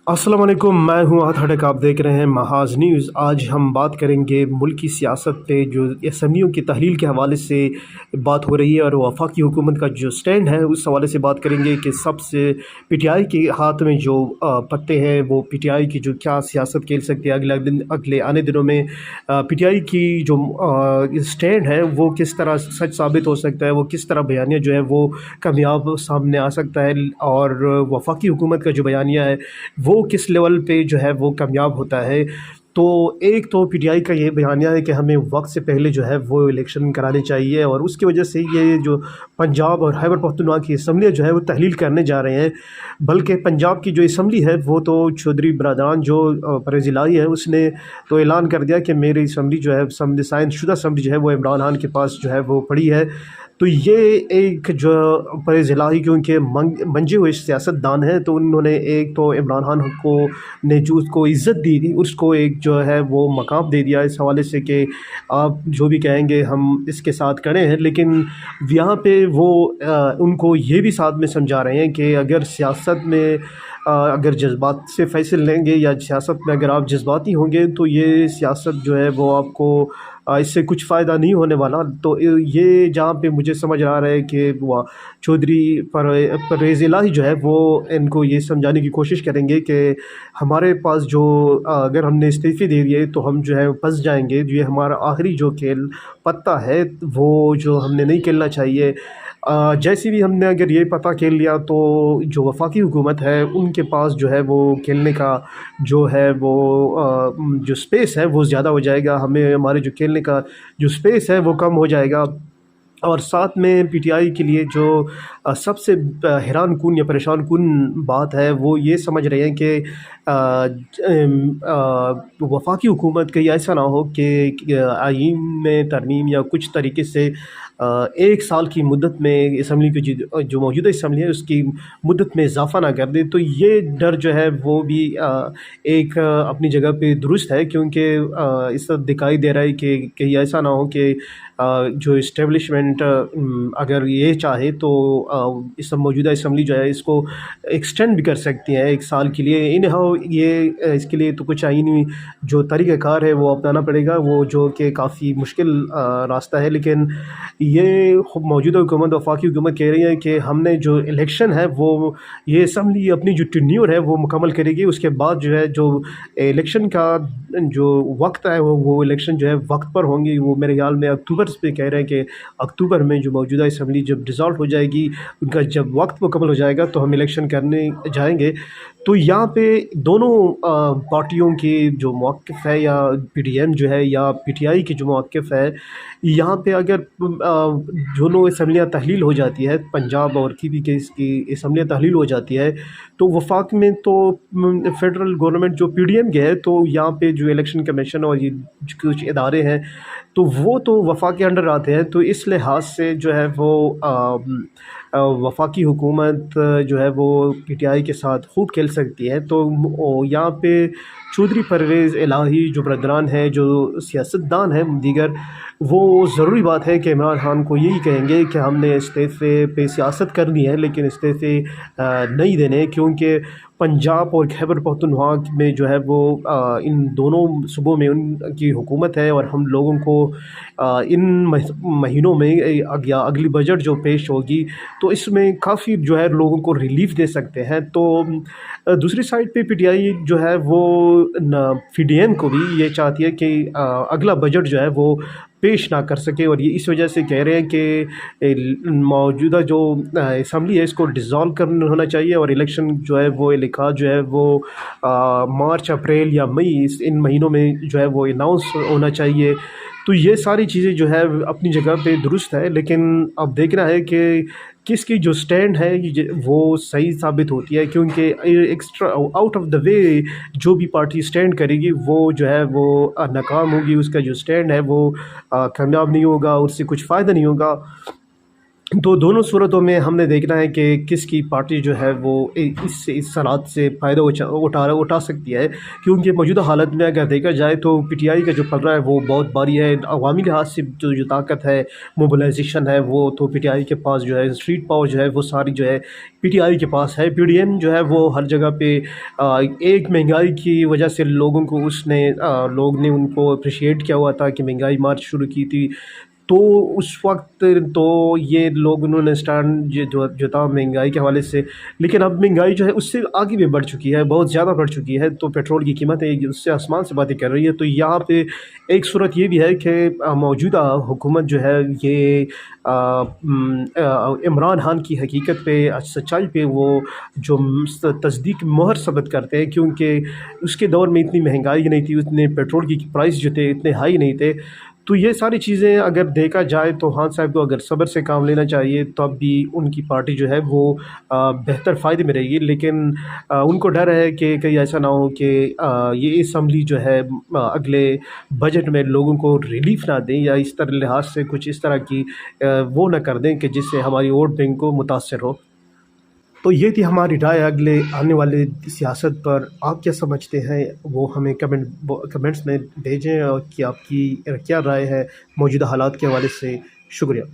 अस्सलाम वालेकुम, मैं हूँ अहद हडक। आप देख रहे हैं महाज न्यूज़। आज हम बात करेंगे मुल्क की सियासत पे जो असम्बलियों की तहलील के हवाले से बात हो रही है और वफाकी हुकूमत का जो स्टैंड है उस हवाले से बात करेंगे कि सबसे पीटीआई के हाथ में जो पत्ते हैं वो पीटीआई की जो क्या सियासत खेल सकती है अगले आने दिनों में। पीटीआई की जो स्टैंड है वो किस तरह सच साबित हो सकता है, वो किस तरह बयानिया जो है वो कामयाब सामने आ सकता है, और वफाकी हुकूमत का जो बयानिया है वो किस लेवल पे जो है वो कामयाब होता है। तो एक तो पीटीआई का ये बयानिया है कि हमें वक्त से पहले जो है वो इलेक्शन कराने चाहिए, और उसकी वजह से ये जो पंजाब और खैबर पख्तूनख्वा की असम्बली जो है वो तहलील करने जा रहे हैं। बल्कि पंजाब की जो असम्बली है वो तो चौधरी बरदरान जो परवेज़ इलाही है उसने तो ऐलान कर दिया कि मेरी असम्बली जो है साइन शुदा असम्बली जो है वो इमरान खान के पास जो है वो पड़ी है। तो ये एक जो परवेज़ इलाही क्योंकि मंजे हुए सियासतदान हैं, तो उन्होंने एक तो इमरान खान को ने जो उसको इज़्ज़त दी थी उसको एक जो है वो मकाम दे दिया इस हवाले से कि आप जो भी कहेंगे हम इसके साथ खड़े हैं। लेकिन यहाँ पे वो उनको ये भी साथ में समझा रहे हैं कि अगर सियासत में अगर जज्बात से फ़ैसले लेंगे या सियासत में अगर आप जज्बाती होंगे तो ये सियासत जो है वो आपको इससे कुछ फ़ायदा नहीं होने वाला। तो ये जहाँ पे मुझे समझ आ रहा है कि वो चौधरी परवेज़ इलाही जो है वो इनको ये समझाने की कोशिश करेंगे कि हमारे पास जो अगर हमने इस्तीफ़े दे दिए तो हम जो है फंस जाएंगे। ये हमारा आखिरी जो खेल पत्ता है वो जो हमने नहीं खेलना चाहिए। जैसे भी हमने अगर ये पता खेल लिया तो जो वफाकी हुकूमत है उनके पास जो है वो खेलने का जो है वो जो स्पेस है वो ज़्यादा हो जाएगा, हमें हमारे जो खेलने का जो स्पेस है वो कम हो जाएगा। और साथ में पीटीआई के लिए जो सबसे हैरान कुन या परेशान कुन बात है वो ये समझ रहे हैं कि वफाकी हुकूमत कहीं ऐसा ना हो कि आइन में तरमीम या कुछ तरीके से एक साल की मुद्दत में असम्बली की जो मौजूदा असम्बली है उसकी मुद्दत में इजाफ़ा ना कर दे। तो ये डर जो है वो भी एक अपनी जगह पे दुरुस्त है, क्योंकि इस वक्त दिखाई दे रहा है कि कहीं ऐसा ना हो कि जो इस्टेब्लिशमेंट अगर ये चाहे तो इस मौजूदा असम्बली जो है इसको एक्सटेंड भी कर सकती है एक साल के लिए। इन हाउ ये इसके लिए तो कुछ आइनी जो तरीक़ाकार है वो अपनाना पड़ेगा, वो जो कि काफ़ी मुश्किल रास्ता है। लेकिन ये मौजूदा हुकूमत वफाकी हुकूमत कह रही है कि हमने जो इलेक्शन है वो ये असम्बली अपनी जो टेन्योर है वो मुकम्मल करेगी, उसके बाद जो है जो इलेक्शन का जो वक्त है वो इलेक्शन जो है वक्त पर होंगी। वो मेरे ख्याल में अक्टूबर पे कह रहे हैं कि अक्टूबर में जो मौजूदा असम्बली जब डिसॉल्व हो जाएगी, उनका जब वक्त मुकम्मल हो जाएगा तो हम इलेक्शन करने जाएंगे। तो यहाँ पे दोनों पार्टियों की जो मौक़िफ़ है या पीडीएम जो है या पीटीआई की जो मौक़िफ़ है, यहाँ पे अगर दोनों असम्बलियाँ तहलील हो जाती है, पंजाब और की के इसकी असम्बलियाँ तहलील हो जाती है, तो वफाक में तो फेडरल गवर्नमेंट जो पीडीएम की है, तो यहाँ पे जो इलेक्शन कमीशन और ये कुछ इदारे हैं तो वो तो वफाक के अंडर आते हैं। तो इस लिहाज से जो है वो वफाकी हुकूमत जो है वो पीटीआई के साथ खूब खेल सकती है। तो यहाँ पे चौधरी परवेज़ इलाही जो बरदरान है, जो सियासतदान हैं दीगर, वो ज़रूरी बात है कि इमरान खान को यही कहेंगे कि हमने इस्तीफ़े पे सियासत करनी है लेकिन इस्तीफ़े नहीं देने, क्योंकि पंजाब और खैबर पख्तूनख्वा में जो है वो इन दोनों सूबों में उनकी हुकूमत है, और हम लोगों को इन महीनों में या अगली बजट जो पेश होगी तो इसमें काफ़ी जो है लोगों को रिलीफ दे सकते हैं। तो दूसरी साइड पे पीटीआई जो है वो पीडीएम को भी ये चाहती है कि अगला बजट जो है वो पेश ना कर सके, और ये इस वजह से कह रहे हैं कि मौजूदा जो असम्बली है इसको डिज़ोल्व करना होना चाहिए, और इलेक्शन जो है वो लिखा जो है वो मार्च अप्रैल या मई इन महीनों में जो है वो अनाउंस होना चाहिए। तो ये सारी चीज़ें जो है अपनी जगह पे दुरुस्त है, लेकिन अब देखना है कि किसकी जो स्टैंड है वो सही साबित होती है, क्योंकि extra out of the way जो भी पार्टी स्टैंड करेगी वो जो है वो नाकाम होगी, उसका जो स्टैंड है वो कामयाब नहीं होगा, उससे कुछ फ़ायदा नहीं होगा। तो दोनों सूरतों में हमने देखना है कि किस की पार्टी जो है वो इस हालात से फ़ायदा उठा सकती है, क्योंकि मौजूदा हालत में अगर देखा जाए तो पीटीआई का जो पलड़ा है वो बहुत भारी है। अवामी लिहाज से जो ताकत है, मोबिलाइजेशन है, वो तो पीटीआई के पास जो है, स्ट्रीट पावर जो है वो सारी जो है पीटीआई के पास है। पीडीएम जो है वो हर जगह पे एक महंगाई की वजह से लोग ने उनको अप्रिशिएट किया हुआ था कि महंगाई मार्च शुरू की थी। तो उस वक़्त तो ये लोग उन्होंने स्टैंड जो था महंगाई के हवाले से, लेकिन अब महंगाई जो है उससे आगे भी बढ़ चुकी है, बहुत ज़्यादा बढ़ चुकी है। तो पेट्रोल की कीमतें उससे आसमान से बातें कर रही है। तो यहाँ पे एक सूरत ये भी है कि मौजूदा हुकूमत जो है ये इमरान खान की हकीकत पे, सच्चाई पे वो जो तस्दीक मोहर सबत करते हैं, क्योंकि उसके दौर में इतनी महंगाई नहीं थी, उतने पेट्रोल की प्राइस जो थे इतने हाई नहीं थे। तो ये सारी चीज़ें अगर देखा जाए तो खान साहब को अगर सब्र से काम लेना चाहिए, तब भी उनकी पार्टी जो है वो बेहतर फ़ायदे में रहेगी। लेकिन उनको डर है कि कहीं ऐसा ना हो कि ये असम्बली जो है अगले बजट में लोगों को रिलीफ ना दें, या इस तरह लिहाज से कुछ इस तरह की वो ना कर दें कि जिससे हमारी वोट बैंक को मुतासर हो। तो ये थी हमारी राय अगले आने वाले सियासत पर। आप क्या समझते हैं वो हमें कमेंट्स में भेजें, और कि आपकी क्या राय है मौजूदा हालात के हवाले से। शुक्रिया।